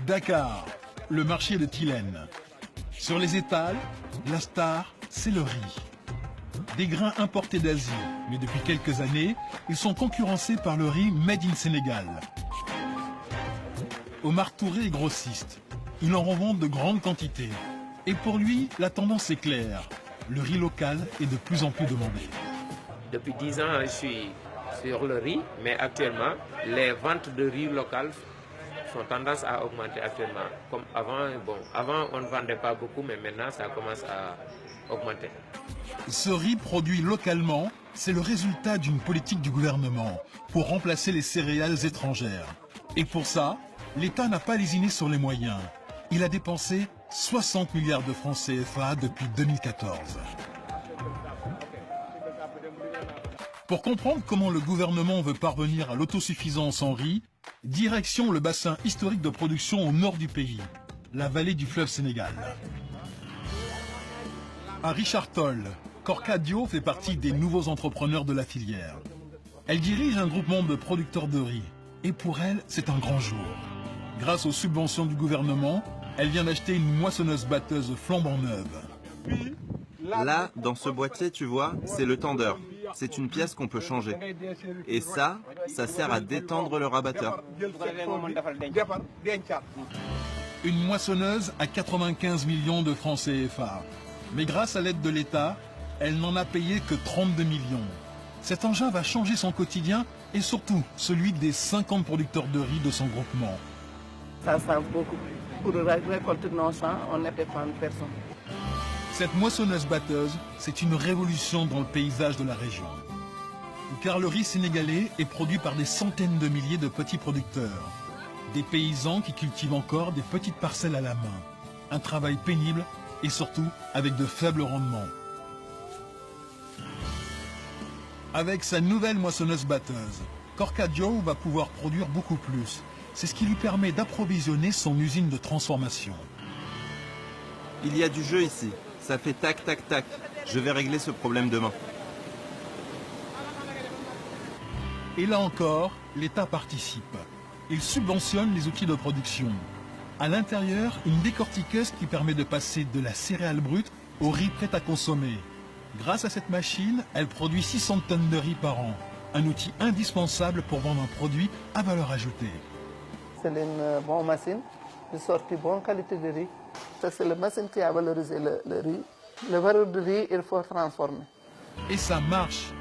Dakar, le marché de Tilène. Sur les étals, la star, c'est le riz. Des grains importés d'Asie, mais depuis quelques années, ils sont concurrencés par le riz Made in Sénégal. Omar Touré est grossiste. Il en revend de grandes quantités. Et pour lui, la tendance est claire. Le riz local est de plus en plus demandé. Depuis 10 ans, je suis sur le riz, mais actuellement, les ventes de riz local ont tendance à augmenter actuellement. Comme avant, avant on ne vendait pas beaucoup, mais maintenant ça commence à augmenter. Ce riz produit localement, c'est le résultat d'une politique du gouvernement pour remplacer les céréales étrangères. Et pour ça, l'État n'a pas lésiné sur les moyens. Il a dépensé 60 milliards de francs CFA depuis 2014. Pour comprendre comment le gouvernement veut parvenir à l'autosuffisance en riz, direction le bassin historique de production au nord du pays, la vallée du fleuve Sénégal. À Richard Toll, Corcadio fait partie des nouveaux entrepreneurs de la filière. Elle dirige un groupement de producteurs de riz. Et pour elle, c'est un grand jour. Grâce aux subventions du gouvernement, elle vient d'acheter une moissonneuse-batteuse flambant neuve. Là, dans ce boîtier, tu vois, c'est le tendeur. C'est une pièce qu'on peut changer. Et ça sert à détendre le rabatteur. Une moissonneuse à 95 millions de francs CFA. Mais grâce à l'aide de l'État, elle n'en a payé que 32 millions. Cet engin va changer son quotidien et surtout celui des 50 producteurs de riz de son groupement. Ça sert beaucoup. Pour récolter nos champs, on ne dépend de personne. Cette moissonneuse-batteuse, c'est une révolution dans le paysage de la région. Car le riz sénégalais est produit par des centaines de milliers de petits producteurs. Des paysans qui cultivent encore des petites parcelles à la main. Un travail pénible et surtout avec de faibles rendements. Avec sa nouvelle moissonneuse-batteuse, Corcadio va pouvoir produire beaucoup plus. C'est ce qui lui permet d'approvisionner son usine de transformation. Il y a du jeu ici. Ça fait tac, tac, tac. Je vais régler ce problème demain. Et là encore, l'État participe. Il subventionne les outils de production. À l'intérieur, une décortiqueuse qui permet de passer de la céréale brute au riz prêt à consommer. Grâce à cette machine, elle produit 600 tonnes de riz par an. Un outil indispensable pour vendre un produit à valeur ajoutée. C'est une bonne machine de sortie bonne qualité de riz. C'est la machine qui a valorisé le riz. Le valeur du riz, il faut transformer. Et ça marche.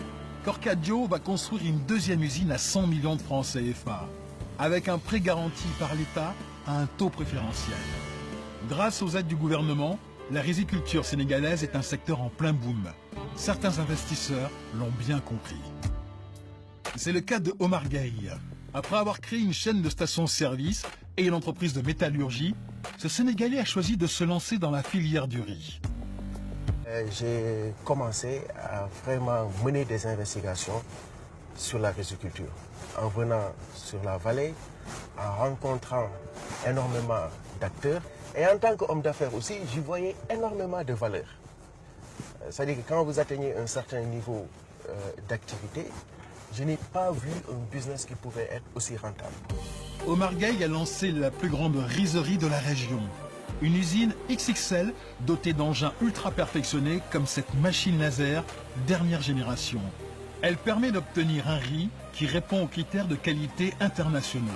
Corcadio va construire une deuxième usine à 100 millions de francs CFA, avec un prêt garanti par l'État à un taux préférentiel. Grâce aux aides du gouvernement, la riziculture sénégalaise est un secteur en plein boom. Certains investisseurs l'ont bien compris. C'est le cas de Omar Gueye. Après avoir créé une chaîne de stations-service et une entreprise de métallurgie, ce Sénégalais a choisi de se lancer dans la filière du riz. J'ai commencé à vraiment mener des investigations sur la riziculture. En venant sur la vallée, en rencontrant énormément d'acteurs. Et en tant qu'homme d'affaires aussi, j'y voyais énormément de valeur. C'est-à-dire que quand vous atteignez un certain niveau d'activité, je n'ai pas vu un business qui pouvait être aussi rentable. Omar Gueye a lancé la plus grande rizerie de la région. Une usine XXL dotée d'engins ultra perfectionnés comme cette machine laser dernière génération. Elle permet d'obtenir un riz qui répond aux critères de qualité internationaux.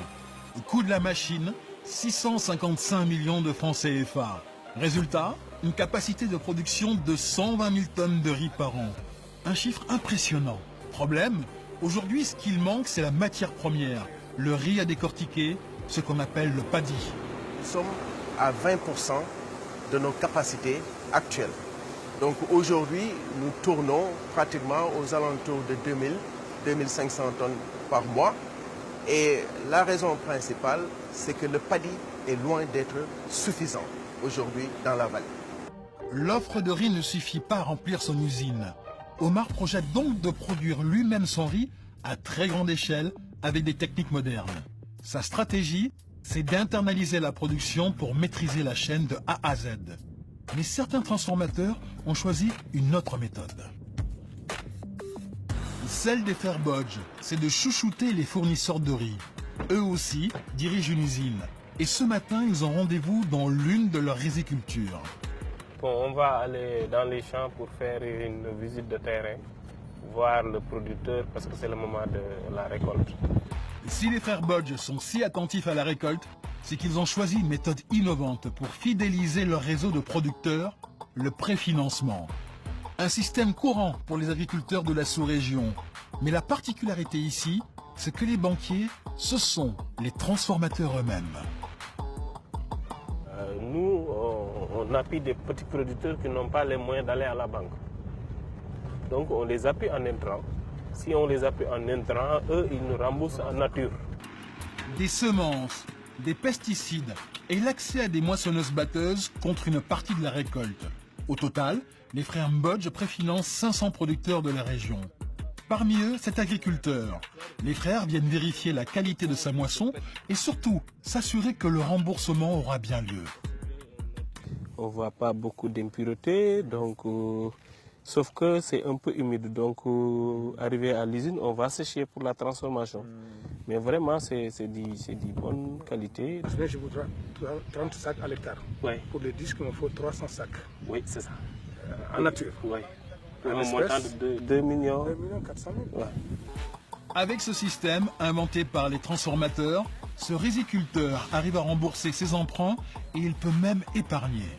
Le coût de la machine, 655 millions de francs CFA. Résultat, une capacité de production de 120 000 tonnes de riz par an. Un chiffre impressionnant. Problème, aujourd'hui ce qu'il manque c'est la matière première. Le riz à décortiquer, ce qu'on appelle le paddy. Nous sommes à 20% de nos capacités actuelles. Donc aujourd'hui, nous tournons pratiquement aux alentours de 2000-2500 tonnes par mois. Et la raison principale, c'est que le paddy est loin d'être suffisant aujourd'hui dans la vallée. L'offre de riz ne suffit pas à remplir son usine. Omar projette donc de produire lui-même son riz à très grande échelle avec des techniques modernes. Sa stratégie, c'est d'internaliser la production pour maîtriser la chaîne de A à Z. Mais certains transformateurs ont choisi une autre méthode. Celle des frères Bodge, c'est de chouchouter les fournisseurs de riz. Eux aussi dirigent une usine. Et ce matin, ils ont rendez-vous dans l'une de leurs rizicultures. Bon, on va aller dans les champs pour faire une visite de terrain, voir le producteur parce que c'est le moment de la récolte. Si les frères Bodge sont si attentifs à la récolte, c'est qu'ils ont choisi une méthode innovante pour fidéliser leur réseau de producteurs, le préfinancement. Un système courant pour les agriculteurs de la sous-région. Mais la particularité ici, c'est que les banquiers, ce sont les transformateurs eux-mêmes. Nous, on appuie des petits producteurs qui n'ont pas les moyens d'aller à la banque. Donc on les appuie en intrant. Si on les appuie en intrant, eux, ils nous remboursent en nature. Des semences, des pesticides et l'accès à des moissonneuses-batteuses contre une partie de la récolte. Au total, les frères Bodge préfinancent 500 producteurs de la région. Parmi eux, cet agriculteur. Les frères viennent vérifier la qualité de sa moisson et surtout s'assurer que le remboursement aura bien lieu. On ne voit pas beaucoup d'impuretés, donc, sauf que c'est un peu humide. Donc, arrivé à l'usine, on va sécher pour la transformation. Mais vraiment, c'est de bonne qualité. Je voudrais 30 sacs à l'hectare. Ouais. Pour les disques, il me faut 300 sacs. Oui, c'est ça. En nature. Oui. Pour un montant de 2 millions. 2 400 000. Ouais. Avec ce système, inventé par les transformateurs, ce riziculteur arrive à rembourser ses emprunts et il peut même épargner.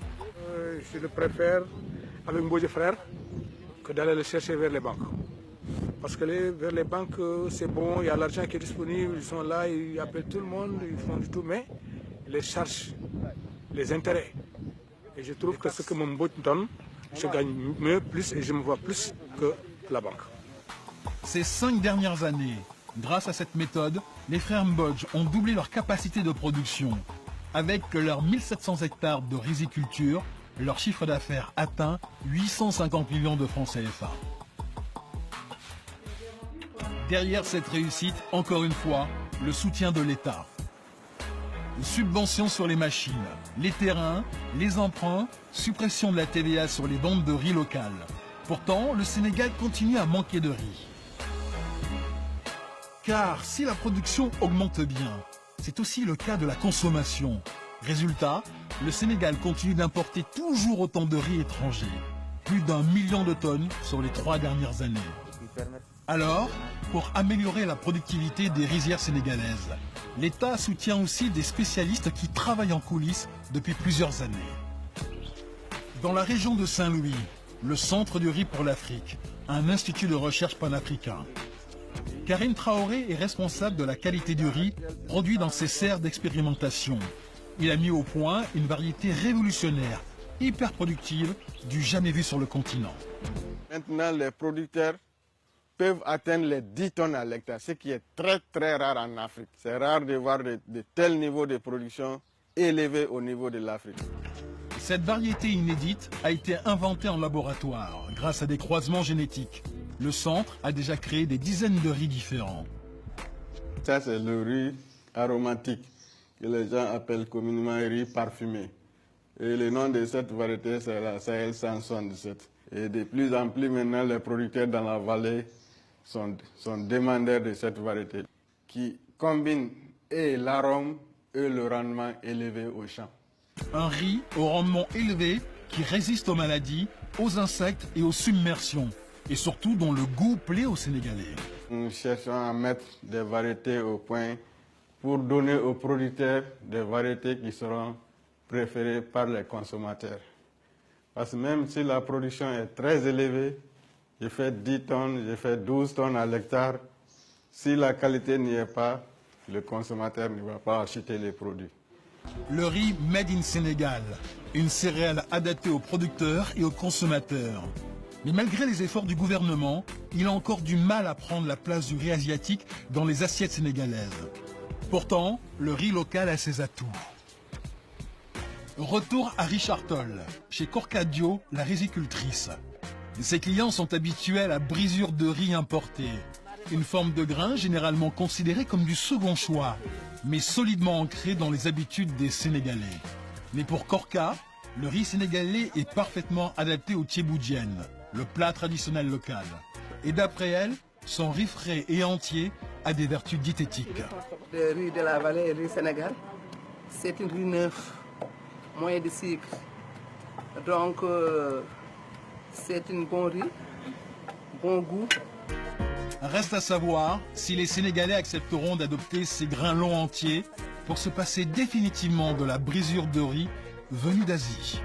Je le préfère avec Mbodje Frères que d'aller le chercher vers les banques. Parce que vers les banques, c'est bon, il y a l'argent qui est disponible, ils sont là, ils appellent tout le monde, ils font du tout, mais les charges, les intérêts. Et je trouve que ce que mon Mbodje donne, je gagne mieux, plus et je me vois plus que la banque. Ces 5 dernières années, grâce à cette méthode, les frères Bodge ont doublé leur capacité de production. Avec leurs 1700 hectares de riziculture, leur chiffre d'affaires atteint 850 millions de francs CFA. Derrière cette réussite, encore une fois, le soutien de l'État. Subventions sur les machines, les terrains, les emprunts, suppression de la TVA sur les ventes de riz local. Pourtant, le Sénégal continue à manquer de riz. Car si la production augmente bien, c'est aussi le cas de la consommation. Résultat, le Sénégal continue d'importer toujours autant de riz étranger. Plus d'1 million de tonnes sur les 3 dernières années. Alors, pour améliorer la productivité des rizières sénégalaises, l'État soutient aussi des spécialistes qui travaillent en coulisses depuis plusieurs années. Dans la région de Saint-Louis, le Centre du riz pour l'Afrique, un institut de recherche panafricain. Karine Traoré est responsable de la qualité du riz produit dans ses serres d'expérimentation. Il a mis au point une variété révolutionnaire, hyper productive, du jamais vu sur le continent. Maintenant, les producteurs peuvent atteindre les 10 tonnes à l'hectare, ce qui est très très rare en Afrique. C'est rare de voir de tels niveaux de production élevés au niveau de l'Afrique. Cette variété inédite a été inventée en laboratoire grâce à des croisements génétiques. Le centre a déjà créé des dizaines de riz différents. Ça, c'est le riz aromatique que les gens appellent communément riz parfumé. Et le nom de cette variété, c'est la Sahel 177. Et de plus en plus maintenant, les producteurs dans la vallée sont demandeurs de cette variété qui combine et l'arôme et le rendement élevé au champ. Un riz au rendement élevé qui résiste aux maladies, aux insectes et aux submersions. Et surtout dont le goût plaît aux Sénégalais. Nous cherchons à mettre des variétés au point pour donner aux producteurs des variétés qui seront préférées par les consommateurs. Parce que même si la production est très élevée, je fais 10 tonnes, je fais 12 tonnes à l'hectare, si la qualité n'y est pas, le consommateur ne va pas acheter les produits. Le riz Made in Sénégal, une céréale adaptée aux producteurs et aux consommateurs. Mais malgré les efforts du gouvernement, il a encore du mal à prendre la place du riz asiatique dans les assiettes sénégalaises. Pourtant, le riz local a ses atouts. Retour à Richard Toll, chez Corcadio, la rizicultrice. Ses clients sont habitués à la brisure de riz importé. Une forme de grain généralement considérée comme du second choix, mais solidement ancrée dans les habitudes des Sénégalais. Mais pour Corca, le riz sénégalais est parfaitement adapté au thiéboudienne, le plat traditionnel local. Et d'après elle, Son riz frais et entier a des vertus diététiques. Le riz de la vallée et le riz Sénégal, c'est un riz neuf, moins de sucre. Donc, c'est un bon riz, bon goût. Reste à savoir si les Sénégalais accepteront d'adopter ces grains longs entiers pour se passer définitivement de la brisure de riz venue d'Asie.